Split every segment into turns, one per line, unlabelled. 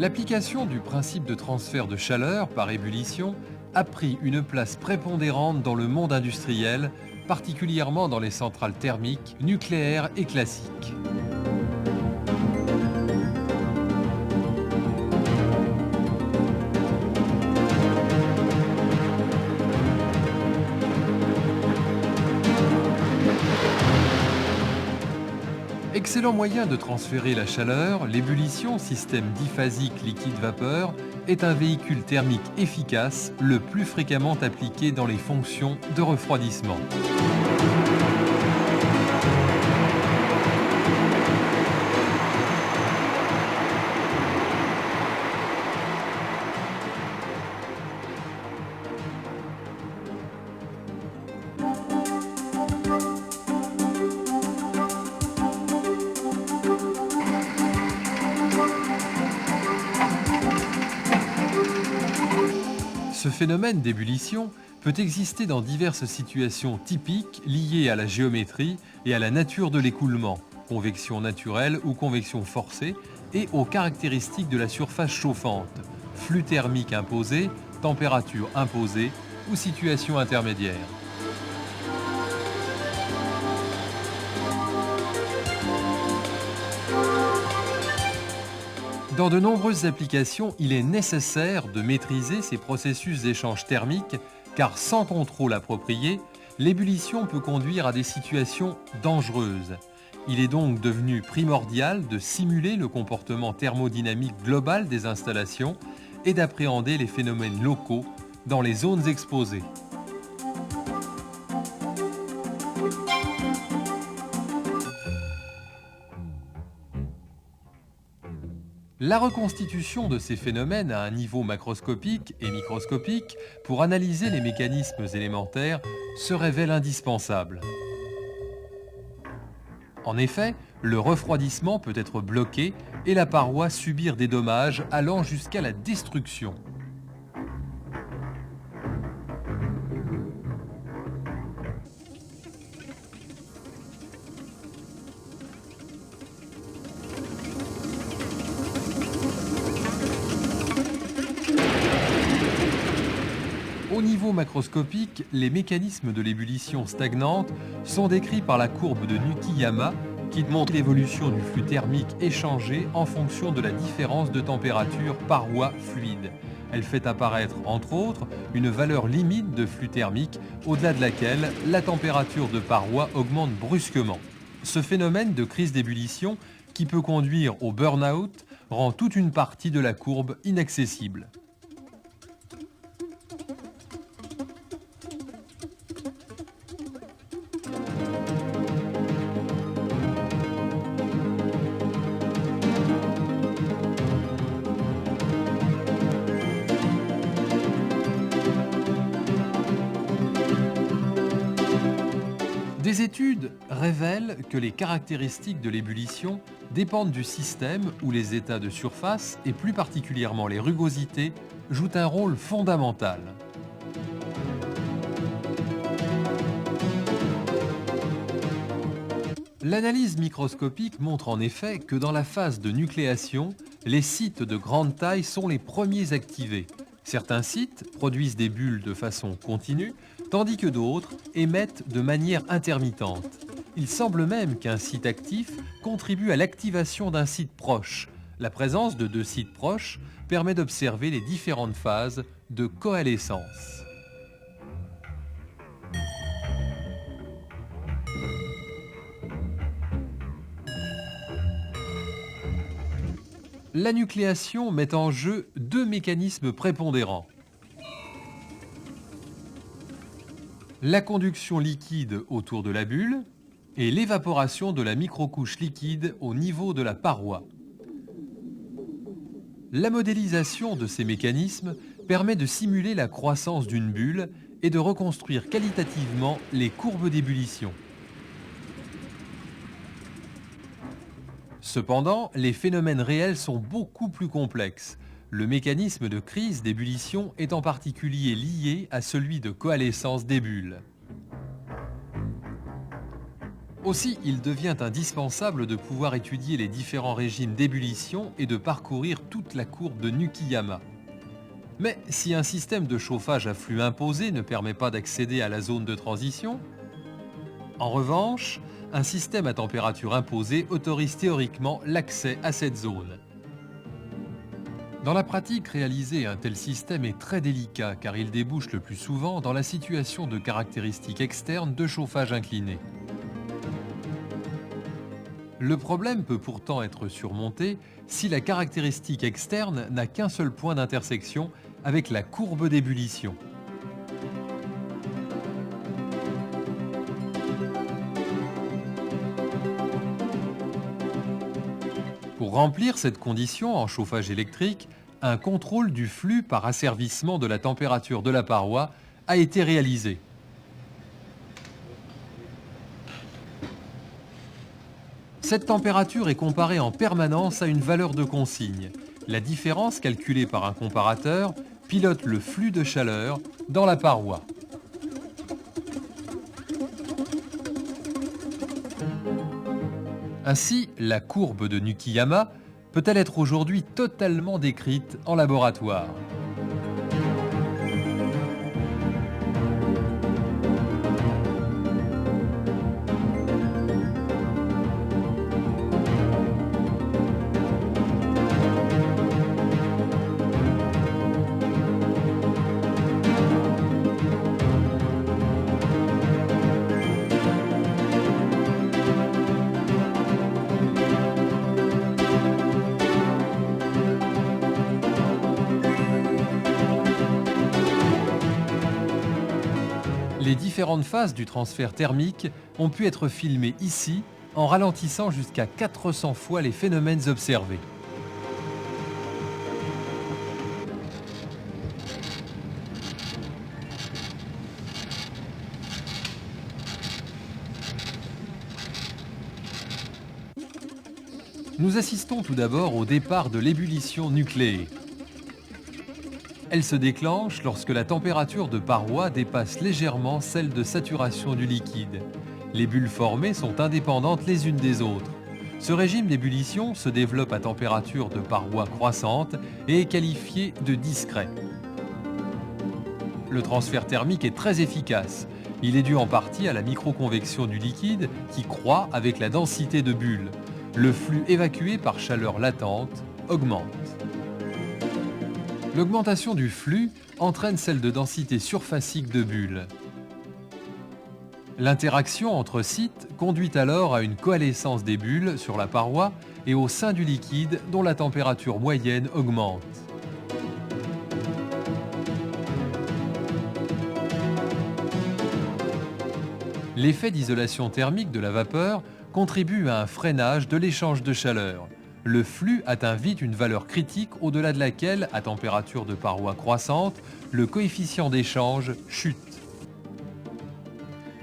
L'application du principe de transfert de chaleur par ébullition a pris une place prépondérante dans le monde industriel, particulièrement dans les centrales thermiques, nucléaires et classiques. Excellent moyen de transférer la chaleur, l'ébullition, système diphasique liquide-vapeur, est un véhicule thermique efficace, le plus fréquemment appliqué dans les fonctions de refroidissement. Ce phénomène d'ébullition peut exister dans diverses situations typiques liées à la géométrie et à la nature de l'écoulement, convection naturelle ou convection forcée, et aux caractéristiques de la surface chauffante, flux thermique imposé, température imposée ou situation intermédiaire. Dans de nombreuses applications, il est nécessaire de maîtriser ces processus d'échange thermique car sans contrôle approprié, l'ébullition peut conduire à des situations dangereuses. Il est donc devenu primordial de simuler le comportement thermodynamique global des installations et d'appréhender les phénomènes locaux dans les zones exposées. La reconstitution de ces phénomènes à un niveau macroscopique et microscopique pour analyser les mécanismes élémentaires se révèle indispensable. En effet, le refroidissement peut être bloqué et la paroi subir des dommages allant jusqu'à la destruction. Au niveau macroscopique, les mécanismes de l'ébullition stagnante sont décrits par la courbe de Nukiyama qui montre l'évolution du flux thermique échangé en fonction de la différence de température paroi-fluide. Elle fait apparaître, entre autres, une valeur limite de flux thermique au-delà de laquelle la température de paroi augmente brusquement. Ce phénomène de crise d'ébullition, qui peut conduire au burn-out, rend toute une partie de la courbe inaccessible. Des études révèlent que les caractéristiques de l'ébullition dépendent du système où les états de surface, et plus particulièrement les rugosités, jouent un rôle fondamental. L'analyse microscopique montre en effet que dans la phase de nucléation, les sites de grande taille sont les premiers activés. Certains sites produisent des bulles de façon continue, tandis que d'autres émettent de manière intermittente. Il semble même qu'un site actif contribue à l'activation d'un site proche. La présence de deux sites proches permet d'observer les différentes phases de coalescence. La nucléation met en jeu deux mécanismes prépondérants. La conduction liquide autour de la bulle et l'évaporation de la microcouche liquide au niveau de la paroi. La modélisation de ces mécanismes permet de simuler la croissance d'une bulle et de reconstruire qualitativement les courbes d'ébullition. Cependant, les phénomènes réels sont beaucoup plus complexes. Le mécanisme de crise d'ébullition est en particulier lié à celui de coalescence des bulles. Aussi, il devient indispensable de pouvoir étudier les différents régimes d'ébullition et de parcourir toute la courbe de Nukiyama. Mais si un système de chauffage à flux imposé ne permet pas d'accéder à la zone de transition, en revanche, un système à température imposée autorise théoriquement l'accès à cette zone. Dans la pratique, réaliser un tel système est très délicat car il débouche le plus souvent dans la situation de caractéristiques externes de chauffage incliné. Le problème peut pourtant être surmonté si la caractéristique externe n'a qu'un seul point d'intersection avec la courbe d'ébullition. Pour remplir cette condition en chauffage électrique, un contrôle du flux par asservissement de la température de la paroi a été réalisé. Cette température est comparée en permanence à une valeur de consigne. La différence, calculée par un comparateur, pilote le flux de chaleur dans la paroi. Ainsi, la courbe de Nukiyama peut-elle être aujourd'hui totalement décrite en laboratoire. Les différentes phases du transfert thermique ont pu être filmées ici en ralentissant jusqu'à 400 fois les phénomènes observés. Nous assistons tout d'abord au départ de l'ébullition nucléée. Elle se déclenche lorsque la température de paroi dépasse légèrement celle de saturation du liquide. Les bulles formées sont indépendantes les unes des autres. Ce régime d'ébullition se développe à température de paroi croissante et est qualifié de discret. Le transfert thermique est très efficace. Il est dû en partie à la microconvection du liquide qui croît avec la densité de bulles. Le flux évacué par chaleur latente augmente. L'augmentation du flux entraîne celle de densité surfacique de bulles. L'interaction entre sites conduit alors à une coalescence des bulles sur la paroi et au sein du liquide dont la température moyenne augmente. L'effet d'isolation thermique de la vapeur contribue à un freinage de l'échange de chaleur. Le flux atteint vite une valeur critique au-delà de laquelle, à température de paroi croissante, le coefficient d'échange chute.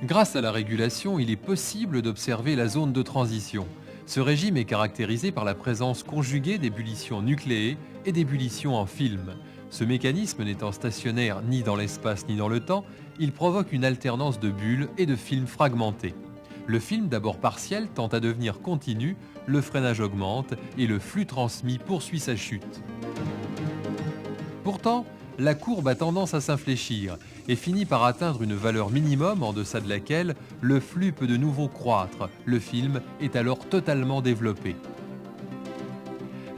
Grâce à la régulation, il est possible d'observer la zone de transition. Ce régime est caractérisé par la présence conjuguée d'ébullitions nucléées et d'ébullitions en film. Ce mécanisme n'étant stationnaire ni dans l'espace ni dans le temps, il provoque une alternance de bulles et de films fragmentés. Le film, d'abord partiel, tend à devenir continu, le freinage augmente et le flux transmis poursuit sa chute. Pourtant, la courbe a tendance à s'infléchir et finit par atteindre une valeur minimum en deçà de laquelle le flux peut de nouveau croître. Le film est alors totalement développé.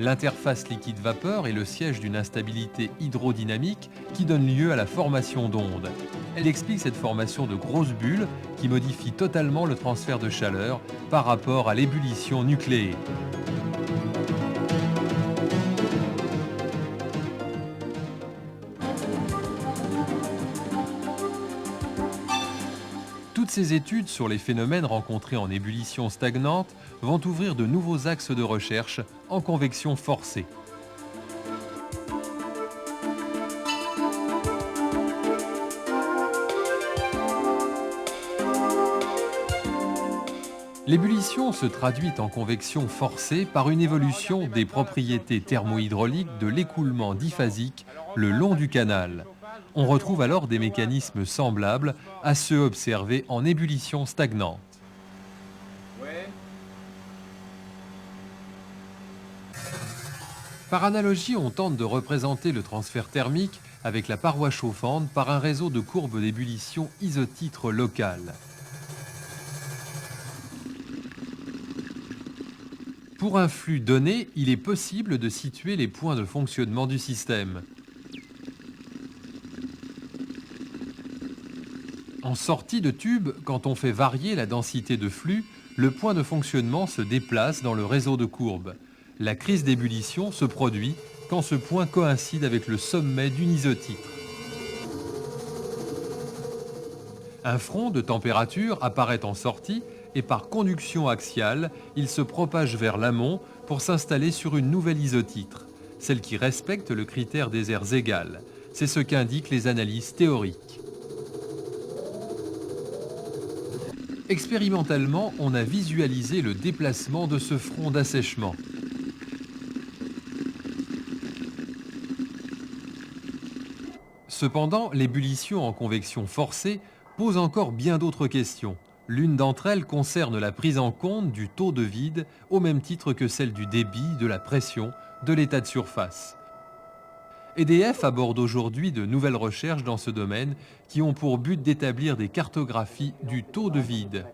L'interface liquide-vapeur est le siège d'une instabilité hydrodynamique qui donne lieu à la formation d'ondes. Elle explique cette formation de grosses bulles qui modifient totalement le transfert de chaleur par rapport à l'ébullition nucléée. Toutes ces études sur les phénomènes rencontrés en ébullition stagnante vont ouvrir de nouveaux axes de recherche en convection forcée. L'ébullition se traduit en convection forcée par une évolution des propriétés thermohydrauliques de l'écoulement diphasique le long du canal. On retrouve alors des mécanismes semblables à ceux observés en ébullition stagnante. Par analogie, on tente de représenter le transfert thermique avec la paroi chauffante par un réseau de courbes d'ébullition isotitres locales. Pour un flux donné, il est possible de situer les points de fonctionnement du système. En sortie de tube, quand on fait varier la densité de flux, le point de fonctionnement se déplace dans le réseau de courbes. La crise d'ébullition se produit quand ce point coïncide avec le sommet d'une isotitre. Un front de température apparaît en sortie et par conduction axiale, il se propage vers l'amont pour s'installer sur une nouvelle isotitre, celle qui respecte le critère des aires égales. C'est ce qu'indiquent les analyses théoriques. Expérimentalement, on a visualisé le déplacement de ce front d'assèchement. Cependant, l'ébullition en convection forcée pose encore bien d'autres questions. L'une d'entre elles concerne la prise en compte du taux de vide au même titre que celle du débit, de la pression, de l'état de surface. EDF aborde aujourd'hui de nouvelles recherches dans ce domaine qui ont pour but d'établir des cartographies du taux de vide.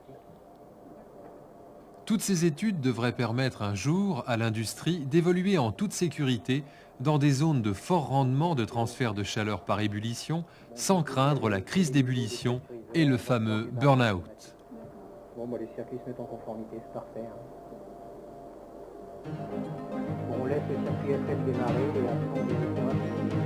Toutes ces études devraient permettre un jour à l'industrie d'évoluer en toute sécurité dans des zones de fort rendement de transfert de chaleur par ébullition sans craindre la crise d'ébullition et le fameux burn-out.
Bon, les circuits se mettent en conformité, c'est parfait. Bon, on laisse le circuit FL démarrer et après on démarre.